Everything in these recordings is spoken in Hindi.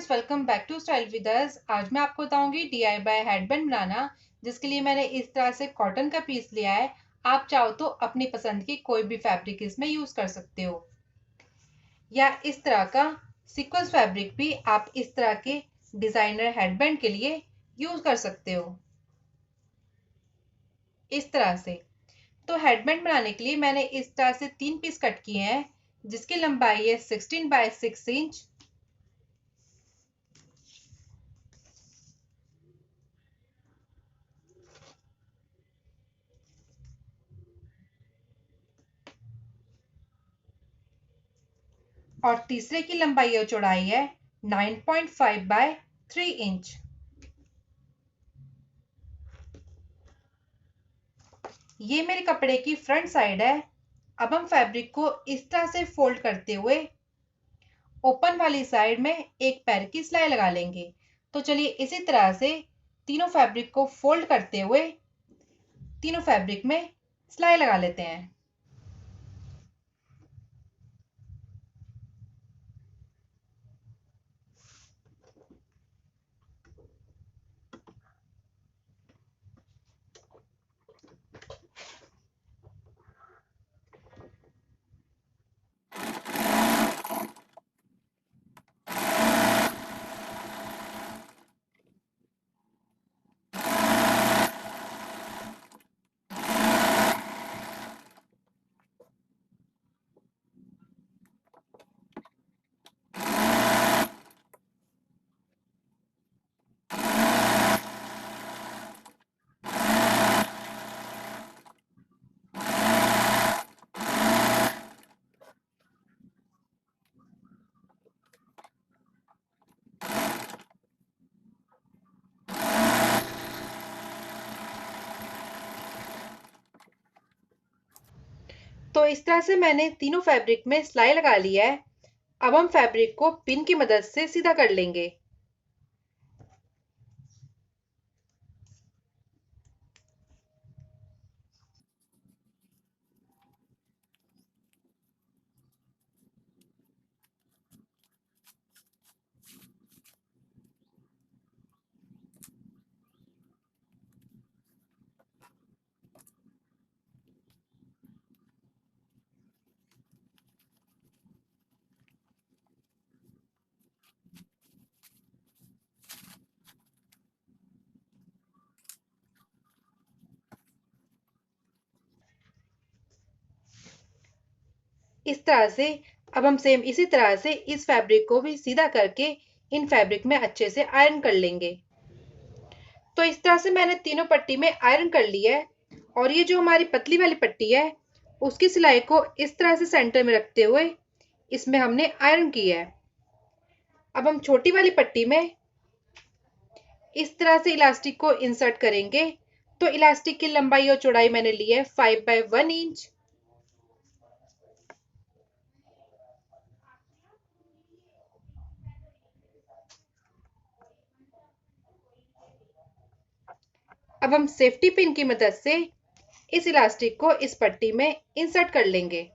Friends, welcome back to style with us. आज मैं आपको बताऊंगी DIY हेडबैंड बनाना, जिसके लिए मैंने इस तरह से कॉटन का पीस लिया है। आप चाहो तो अपनी पसंद की कोई भी फैब्रिक इसमें यूज कर सकते हो, या इस तरह का सीक्वेंस फैब्रिक भी आप इस तरह के डिजाइनर हेडबैंड के लिए यूज कर सकते हो। इस तरह से तो हेडबैंड बनाने के लिए मैंने इस तरह से 3 पीस कट किए हैं, जिसकी लंबाई है 16 बाय 6 इंच। और तीसरे की लंबाई और चौड़ाई है 9.5 बाय 3 इंच। ये मेरे कपड़े की फ्रंट साइड है। अब हम फैब्रिक को इस तरह से फोल्ड करते हुए ओपन वाली साइड में एक पैर की सिलाई लगा लेंगे। तो चलिए इसी तरह से तीनों फैब्रिक को फोल्ड करते हुए तीनों फैब्रिक में सिलाई लगा लेते हैं। तो इस तरह से मैंने तीनों फैब्रिक में सिलाई लगा लिया है। अब हम फैब्रिक को पिन की मदद से सीधा कर लेंगे। इस तरह से अब हम सेम इसी तरह से इस फैब्रिक को भी सीधा करके इन फैब्रिक में अच्छे से आयरन कर लेंगे। तो इस तरह से मैंने तीनों पट्टी में आयरन कर लिया है। और ये जो हमारी पतली वाली पट्टी है, उसकी सिलाई को इस तरह से सेंटर में रखते हुए इसमें हमने आयरन किया है। अब हम छोटी वाली पट्टी में इस तरह से इलास्टिक को इंसर्ट करेंगे। तो इलास्टिक की लंबाई और चौड़ाई मैंने ली है 5 बाय 1 इंच। अब हम सेफ्टी पिन की मदद से इस इलास्टिक को इस पट्टी में इंसर्ट कर लेंगे।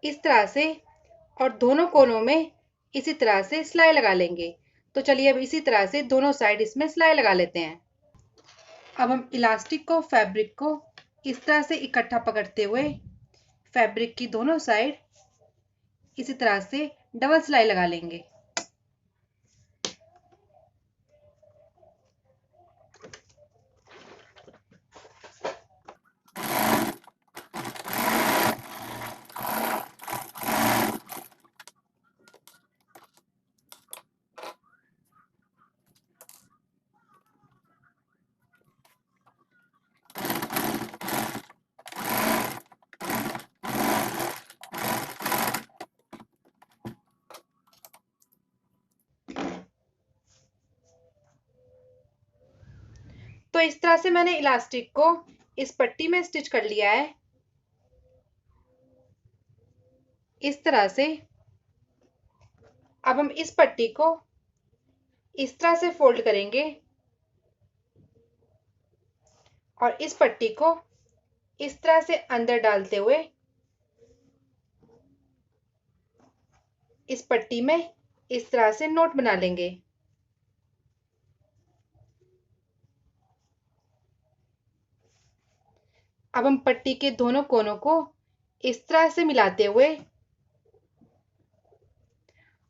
इस तरह से और दोनों कोनों में इसी तरह से सिलाई लगा लेंगे। तो चलिए अब इसी तरह से दोनों साइड इसमें सिलाई लगा लेते हैं। अब हम इलास्टिक को फैब्रिक को इस तरह से इकट्ठा पकड़ते हुए फैब्रिक की दोनों साइड इसी तरह से डबल सिलाई लगा लेंगे। तो इस तरह से मैंने इलास्टिक को इस पट्टी में स्टिच कर लिया है। इस तरह से अब हम इस पट्टी को इस तरह से फोल्ड करेंगे और इस पट्टी को इस तरह से अंदर डालते हुए इस पट्टी में इस तरह से नोट बना लेंगे। अब हम पट्टी के दोनों कोनों को इस तरह से मिलाते हुए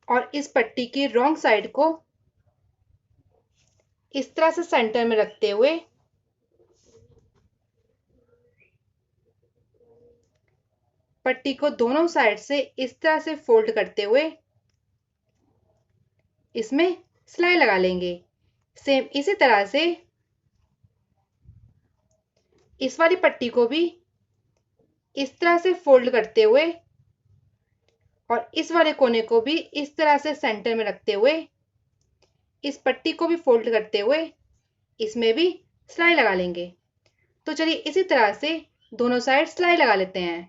और इस पट्टी की रॉन्ग साइड को इस तरह से सेंटर में रखते हुए पट्टी को दोनों साइड से इस तरह से फोल्ड करते हुए इसमें सिलाई लगा लेंगे। सेम इसी तरह से इस वाली पट्टी को भी इस तरह से फोल्ड करते हुए और इस वाले कोने को भी इस तरह से सेंटर में रखते हुए इस पट्टी को भी फोल्ड करते हुए इसमें भी सिलाई लगा लेंगे। तो चलिए इसी तरह से दोनों साइड सिलाई लगा लेते हैं।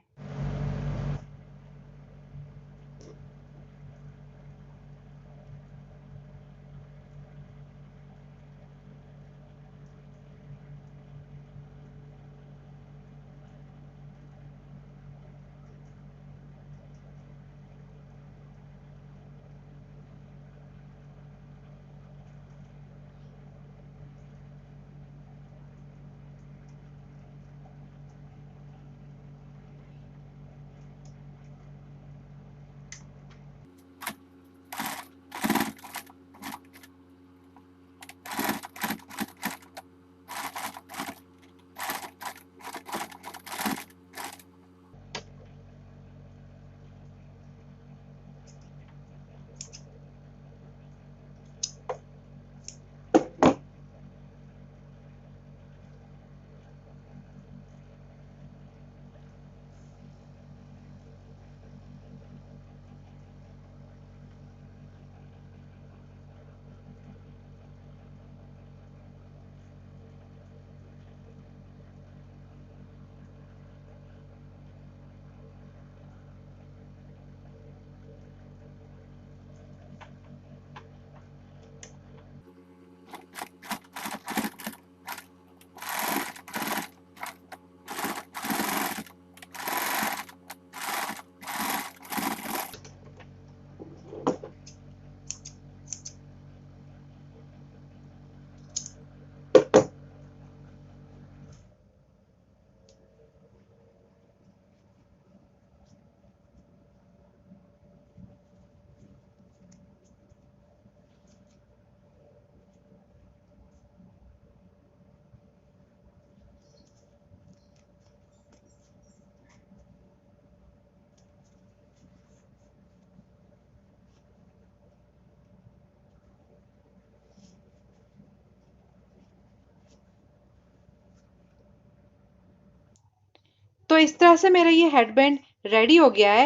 तो इस तरह से मेरा ये हेडबैंड रेडी हो गया है।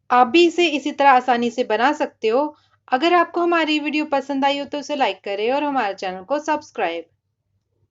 आप भी इसे इसी तरह आसानी से बना सकते हो। अगर आपको हमारी वीडियो पसंद आई हो तो उसे लाइक करें और हमारे चैनल को सब्सक्राइब